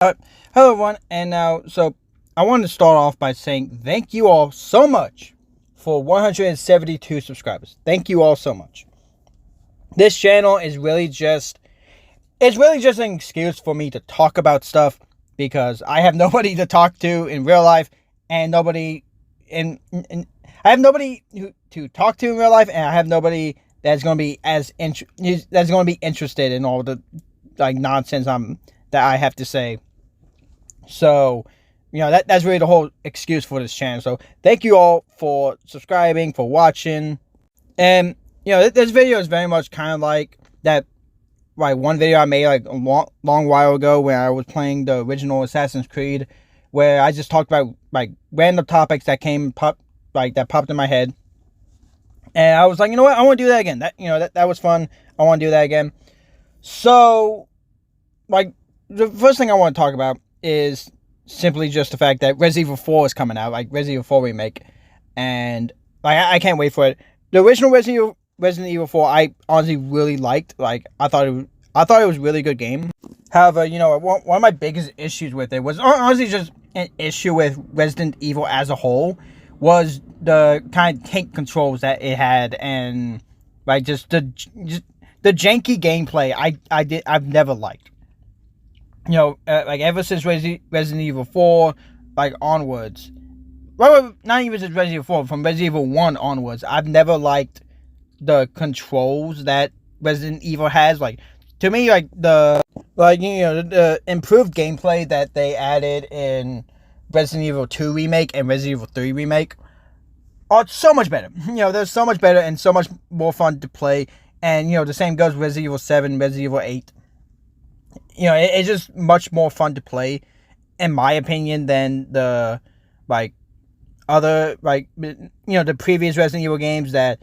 Hello everyone, and now, I wanted to start off by saying thank you all so much for 172 subscribers. Thank you all so much. This channel is really just an excuse for me to talk about stuff because I have nobody to talk to in real life, and I have nobody to talk to in real life, and I have nobody that's going to be interested in all the nonsense that I have to say. So, that's really the whole excuse for this channel. So, thank you all for subscribing, for watching. And, this video is very much kind of like that, one video I made, a long while ago when I was playing the original Assassin's Creed, where I just talked about, random topics that popped in my head. And I was like, you know what, I want to do that again. That was fun. I want to do that again. So, the first thing I want to talk about is simply just the fact that Resident Evil 4 is coming out, Resident Evil 4 Remake, and I can't wait for it. The original Resident Evil 4 I honestly really liked. I thought it was a really good game. However, one of my biggest issues with it was honestly just an issue with Resident Evil as a whole, was the kind of tank controls that it had, and just the janky gameplay I've never liked. Ever since Resident Evil 4, onwards. Well, not even since Resident Evil 4, from Resident Evil 1 onwards, I've never liked the controls that Resident Evil has. To me, the improved gameplay that they added in Resident Evil 2 Remake and Resident Evil 3 Remake are so much better. They're so much better and so much more fun to play. And, the same goes with Resident Evil 7, Resident Evil 8. It's just much more fun to play, in my opinion, than the, other, the previous Resident Evil games that,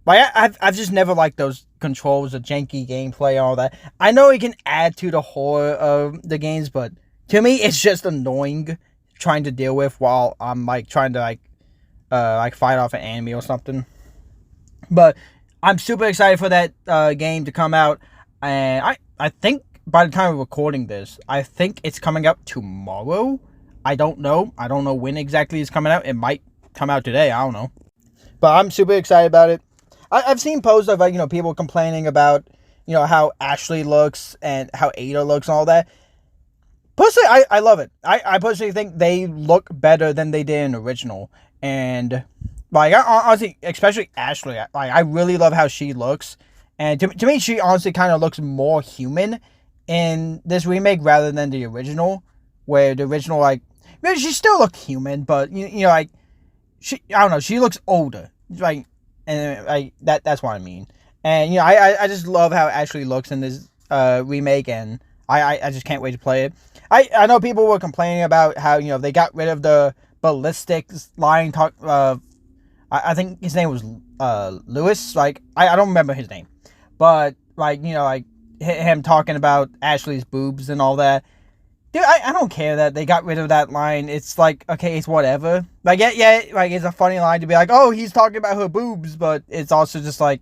I've just never liked those controls, the janky gameplay, and all that. I know it can add to the horror of the games, but to me, it's just annoying trying to deal with while I'm, trying to, fight off an enemy or something. But I'm super excited for that game to come out, and I think by the time of recording this, I think it's coming out tomorrow. I don't know when exactly it's coming out. It might come out today. I don't know. But I'm super excited about it. I've seen posts of, people complaining about, how Ashley looks and how Ada looks and all that. Personally, I love it. I personally think they look better than they did in the original. And, honestly, especially Ashley, I really love how she looks. And to me, she honestly kind of looks more human in this remake rather than the original, where the original, she still looks human, but, I don't know, she looks older, and, that's what I mean. And, I just love how Ashley looks in this, remake, and I just can't wait to play it. I know people were complaining about how, they got rid of the ballistics line talk, I think his name was, Lewis, I don't remember his name, but, him talking about Ashley's boobs and all that. Dude, I don't care that they got rid of that line. It's okay, it's whatever. Yeah, it's a funny line to be oh, he's talking about her boobs, but it's also just I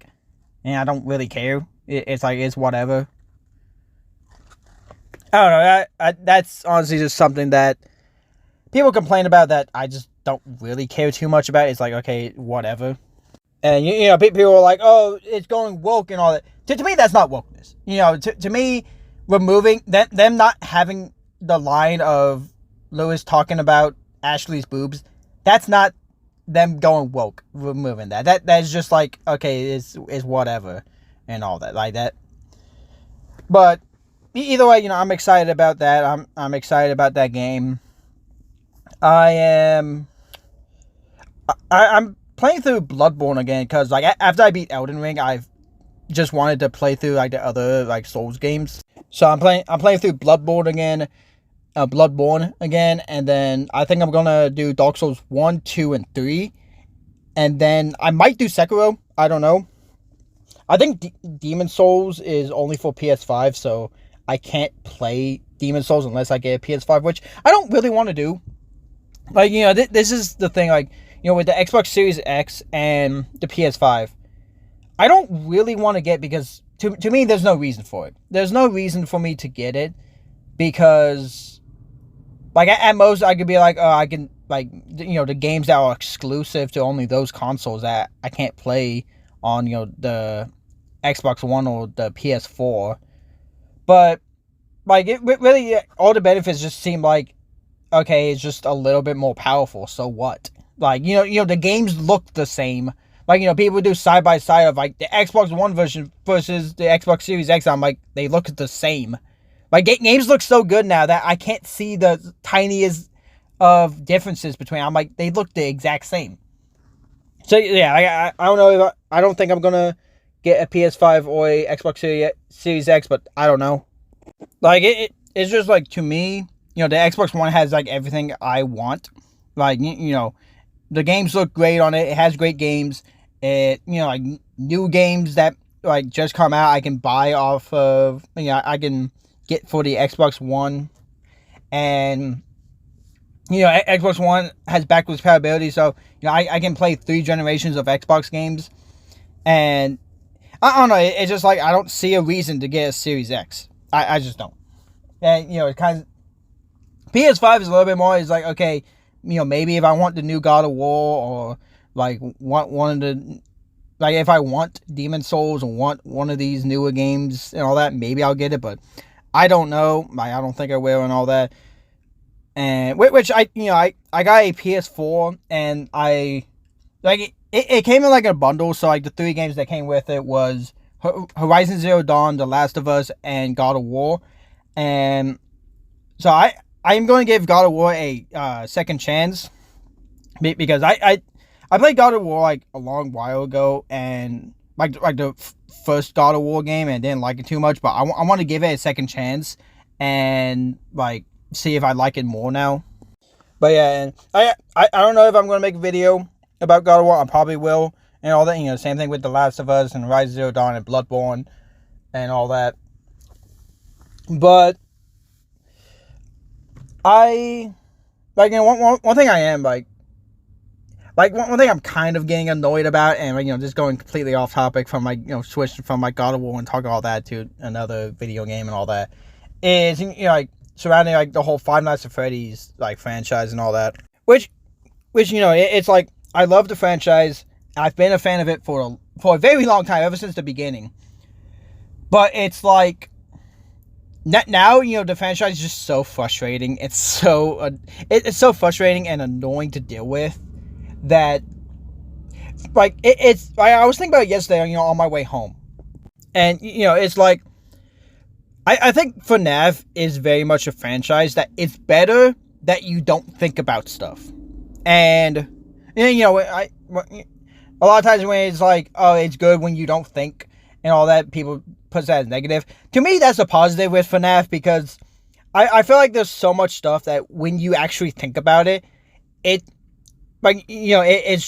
don't really care. It's whatever. I don't know, that's honestly just something that people complain about that I just don't really care too much about. It's okay, whatever. And, people are oh, it's going woke and all that. To me, that's not wokeness. To me, removing them not having the line of Lewis talking about Ashley's boobs, that's not them going woke, removing that. That's just okay, it's whatever and all that, that. But either way, I'm excited about that. I'm excited about that game. I'm playing through Bloodborne again because after I beat Elden Ring, I've just wanted to play through the other Souls games. So I'm playing through Bloodborne again, and then I think I'm gonna do Dark Souls 1, 2, and 3, and then I might do Sekiro. I don't know. I think Demon Souls is only for PS5, so I can't play Demon Souls unless I get a PS5, which I don't really want to do. This is the thing, with the Xbox Series X and the PS5, I don't really want to get, because to me, there's no reason for it. There's no reason for me to get it, because Like at most, I could be like, oh, I can like the games that are exclusive to only those consoles that I can't play on the Xbox One or the PS4. But like it really, all the benefits just seem like okay, it's just a little bit more powerful. So what? Like the games look the same. Like people do side by side of like the Xbox One version versus the Xbox Series X. I'm like they look the same. Like games look so good now that I can't see the tiniest of differences between. I'm like they look the exact same. So yeah, I don't know if I don't think I'm gonna get a PS5 or a Xbox Series X, but I don't know. Like it's just like to me, the Xbox One has like everything I want. Like the games look great on it. It has great games. It like new games that like just come out I can buy off of I can get for the Xbox One. And Xbox One has backwards compatibility, so I can play 3 generations of Xbox games. And I don't know, it's just like I don't see a reason to get a Series X. I just don't. And it kind of PS5 is a little bit more. It's like okay, maybe if I want the new God of War or like want one of the like if I want Demon Souls or want one of these newer games and all that, maybe I'll get it. But I don't know. I don't think I will and all that. And which I got a PS4 and I like it came in like a bundle. So like the 3 games that came with it was Horizon Zero Dawn, The Last of Us, and God of War. And so I am going to give God of War a second chance because I played God of War like a long while ago and like the first God of War game and didn't like it too much, but I want to give it a second chance and like see if I like it more now. But yeah, and I don't know if I'm going to make a video about God of War. I probably will and all that. Same thing with The Last of Us and Horizon Zero Dawn and Bloodborne and all that. But I like one thing I am like one thing I'm kind of getting annoyed about, and just going completely off topic from like switching from like God of War and talking all that to another video game and all that, is like surrounding like the whole Five Nights at Freddy's like franchise and all that, which it's like I love the franchise. I've been a fan of it for a very long time, ever since the beginning. But it's like now the franchise is just so frustrating. It's so it's so frustrating and annoying to deal with that like it's I was thinking about it yesterday on my way home, and it's like I think FNAF is very much a franchise that it's better that you don't think about stuff. And a lot of times when it's like, oh, it's good when you don't think and all that, people put that as negative. To me, that's a positive with FNAF because I feel like there's so much stuff that when you actually think about it, it's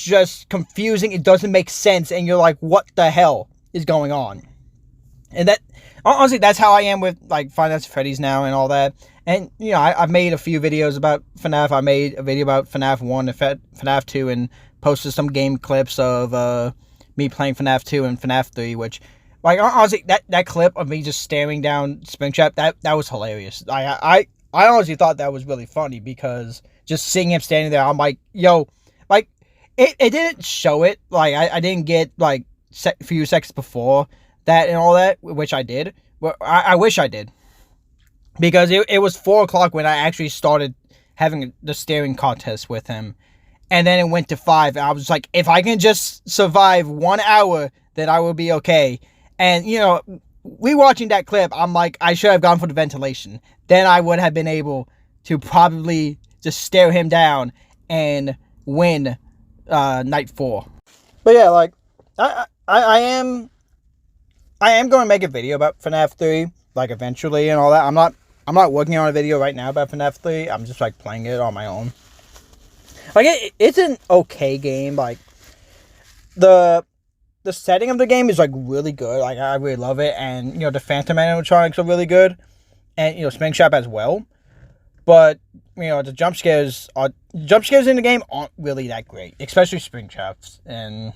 just confusing. It doesn't make sense, and you're like, what the hell is going on? And that honestly, that's how I am with like Five Nights at Freddy's now and all that. And I've made a few videos about FNAF. I made a video about FNAF 1 and FNAF 2 and posted some game clips of me playing FNAF 2 and FNAF 3, which like honestly that clip of me just staring down Springtrap, that was hilarious. I honestly thought that was really funny because just seeing him standing there, I'm like, yo, like it didn't show it. Like I didn't get like a few seconds before that and all that, which I did. But I wish I did. Because it was 4 o'clock when I actually started having the staring contest with him. And then it went to 5. And I was like, if I can just survive 1 hour, then I will be okay. And, rewatching that clip, I'm like, I should have gone for the ventilation. Then I would have been able to probably just stare him down and win night 4. But yeah, like, I am going to make a video about FNAF 3, like, eventually and all that. I'm not working on a video right now about FNAF 3. I'm just, like, playing it on my own. Like, it's an okay game. Like, the setting of the game is, like, really good. Like, I really love it. And, the Phantom animatronics are really good. And, Springtrap as well. But, the jump scares in the game aren't really that great. Especially Springtraps. And,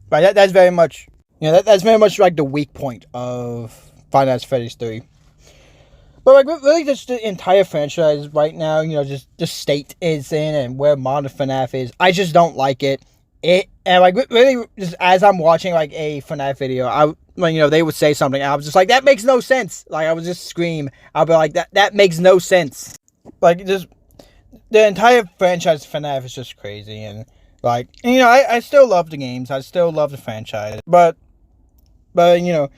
like, that's very much... that's very much like the weak point of Five Nights at Freddy's 3. But like really, just the entire franchise right now, just the state is in and where modern FNAF is, I just don't like it. And like really, just as I'm watching like a FNAF video, they would say something, I was just like, that makes no sense. Like I would just scream. I'll be like, that makes no sense. Like just the entire franchise FNAF is just crazy, and like I still love the games, I still love the franchise, but a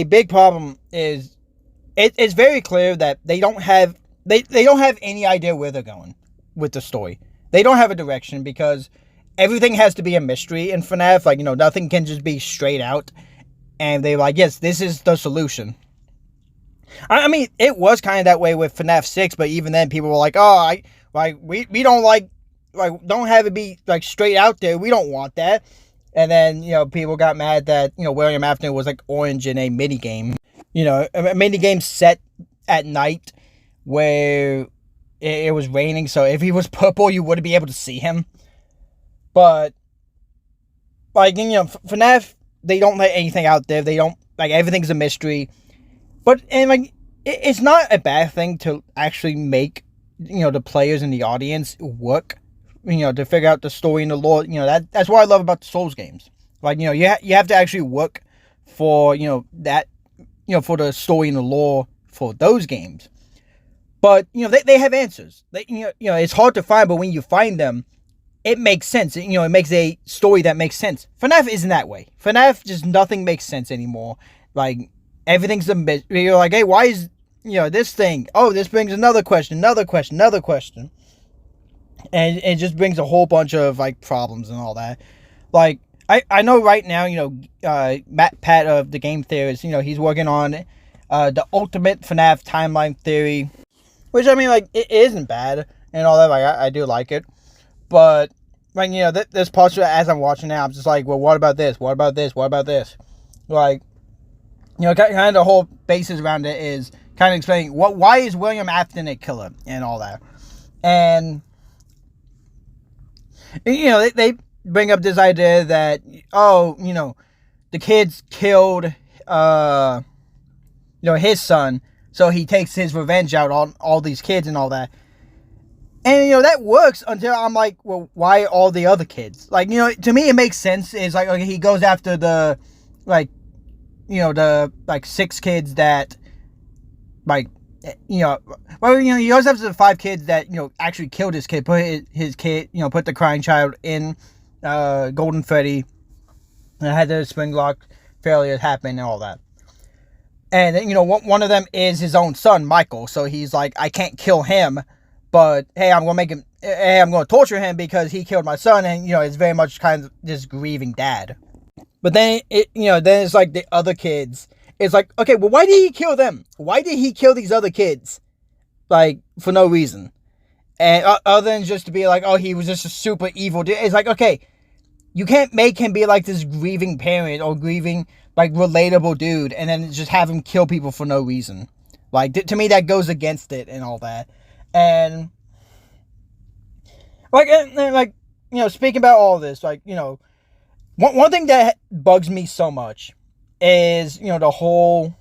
big problem is it's very clear that they don't have any idea where they're going with the story. They don't have a direction because everything has to be a mystery in FNAF. Like, nothing can just be straight out. And they're like, yes, this is the solution. I mean, it was kind of that way with FNAF 6, but even then people were like, oh, we don't don't have it be like straight out there. We don't want that. And then, people got mad that, William Afton was like orange in a minigame. A minigame set at night where it was raining, so if he was purple, you wouldn't be able to see him. But, like, FNAF, they don't let anything out there. They don't, like, everything's a mystery. But, and, like, it's not a bad thing to actually make, the players and the audience work, to figure out the story and the lore. That's what I love about the Souls games. Like, you have to actually work for, that, for the story and the lore for those games. But, they have answers. It's hard to find, but when you find them, it makes sense. It makes a story that makes sense. FNAF isn't that way. FNAF, just nothing makes sense anymore. Like, everything's a bit, you're like, hey, why is, this thing? Oh, this brings another question. And it just brings a whole bunch of, like, problems and all that. Like, I know right now, Pat of the Game Theorist, he's working on the ultimate FNAF timeline theory, which, I mean, like, it isn't bad and all that. Like, I do like it. But, like, this parts as I'm watching now, I'm just like, well, what about this? What about this? What about this? Like, kind of the whole basis around it is kind of explaining why is William Afton a killer and all that. And, they bring up this idea that, the kids killed, his son, so he takes his revenge out on all these kids and all that. And, that works until I'm like, well, why all the other kids? Like, to me, it makes sense. It's like, okay, he goes after the, like, the, like, 6 kids that, like, he goes after the 5 kids that, actually killed his kid, put his kid, put the crying child in, Golden Freddy, and had the spring lock failure happen and all that. And, one of them is his own son, Michael, so he's like, I can't kill him, but, hey, I'm going to torture him because he killed my son, and, it's very much kind of this grieving dad. But then, then it's like the other kids. It's like, okay, well, why did he kill them? Why did he kill these other kids? Like, for no reason. And other than just to be like, oh, he was just a super evil dude. It's like, okay, you can't make him be like this grieving parent or grieving, like, relatable dude, and then just have him kill people for no reason. Like, to me, that goes against it and all that. And, like, speaking about all this, like, one thing that bugs me so much is, the whole,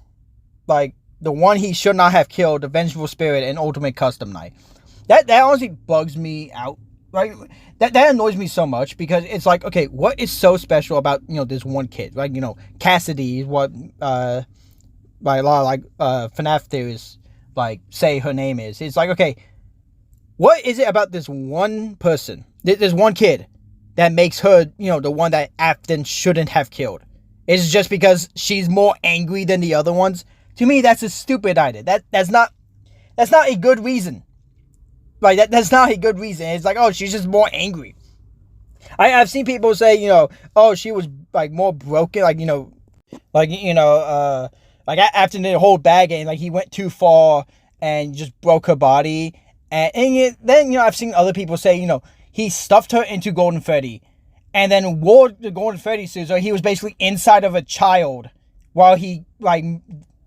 like, the one he should not have killed, the Vengeful Spirit and Ultimate Custom Night. That honestly bugs me out. Like, that annoys me so much because it's like, okay, what is so special about, this one kid? Like, Cassidy is what, by a lot of, like, FNAF theorists, like, say her name is. It's like, okay, what is it about this one person, this one kid, that makes her, the one that Afton shouldn't have killed? Is it just because she's more angry than the other ones? To me, that's a stupid idea. That's not a good reason. Like, that's not a good reason. It's like, oh, she's just more angry. I've seen people say, oh, she was, like, more broken, like, after the whole bag game, like, he went too far and just broke her body. And then, I've seen other people say, he stuffed her into Golden Freddy and then wore the Golden Freddy suit, so he was basically inside of a child while he, like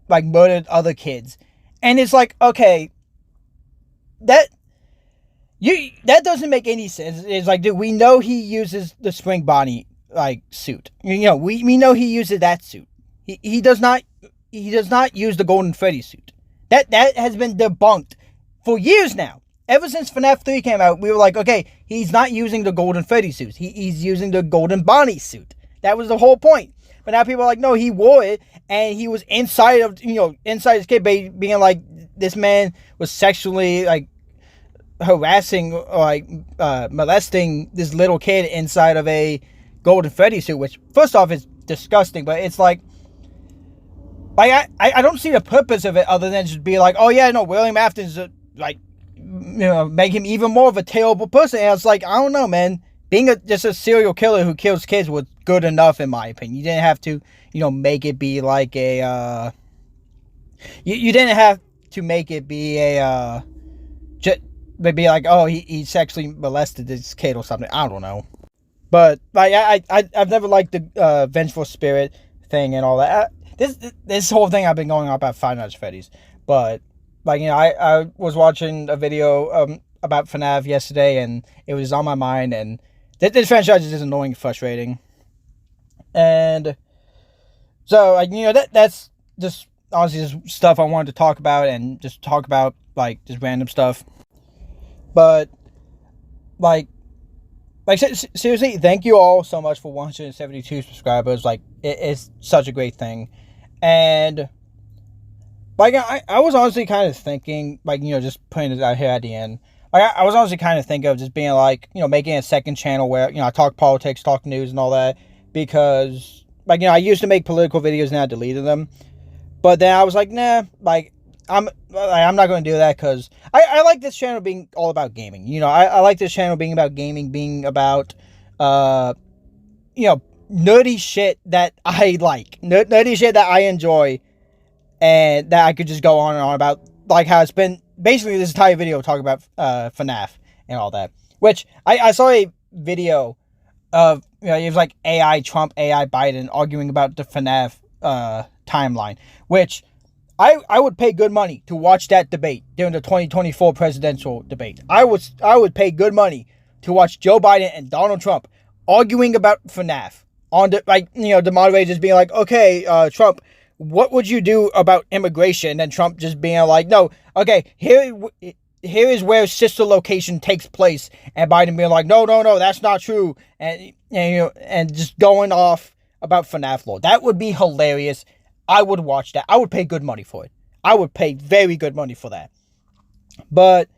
murdered other kids. And it's like, okay, that doesn't make any sense. It's like, dude, we know he uses the Spring Bonnie, like, suit. We know he uses that suit. He does not use the Golden Freddy suit. That has been debunked for years now. Ever since FNAF 3 came out, we were like, okay, he's not using the golden Freddy suit. He's using the golden Bonnie suit. That was the whole point. But now people are like, no, he wore it, and he was inside his kid, being like, this man was sexually, like, harassing or, like, molesting this little kid inside of a golden Freddy suit, which, first off, is disgusting, but it's like I don't see the purpose of it other than just be like, oh yeah, no, William Afton's like, make him even more of a terrible person. And it's like, I don't know, man. Being just a serial killer who kills kids was good enough, in my opinion. You didn't have to, make it be like a, you didn't have to make it be a, be like, oh, he sexually molested this kid or something. I don't know. But, like, I've never liked the vengeful spirit thing and all that. This whole thing I've been going on about Five Nights at Freddy's. But, like, I was watching a video about FNAF yesterday, and it was on my mind, and this franchise is just annoying and frustrating. And so, like, that's just honestly just stuff I wanted to talk about, and just talk about, like, just random stuff. But, like, seriously, thank you all so much for 172 subscribers. Like, it's such a great thing. And, like, I was honestly kind of thinking, like, just putting it out here at the end. Like, I was honestly kind of thinking of just being like, making a second channel where, I talk politics, talk news and all that. Because, like, I used to make political videos and I deleted them. But then I was like, nah, like, I'm not going to do that because I like this channel being all about gaming. I like this channel being about gaming, being about, nerdy shit that I like. Nerdy shit that I enjoy and that I could just go on and on about. Like how it's been, basically this entire video talking about FNAF and all that. Which, I saw a video of, it was like AI Trump, AI Biden arguing about the FNAF timeline. Which, I would pay good money to watch that debate during the 2024 presidential debate. I would pay good money to watch Joe Biden and Donald Trump arguing about FNAF. On the, like, the moderators being like, okay, Trump, what would you do about immigration? And then Trump just being like, no, okay, here is where sister location takes place. And Biden being like, no, that's not true. And just going off about FNAF lore. That would be hilarious. I would watch that. I would pay good money for it. I would pay very good money for that. But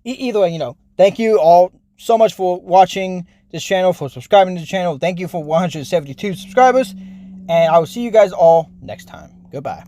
either way, thank you all so much for watching this channel, for subscribing to the channel. Thank you for 172 subscribers. And I will see you guys all next time. Goodbye.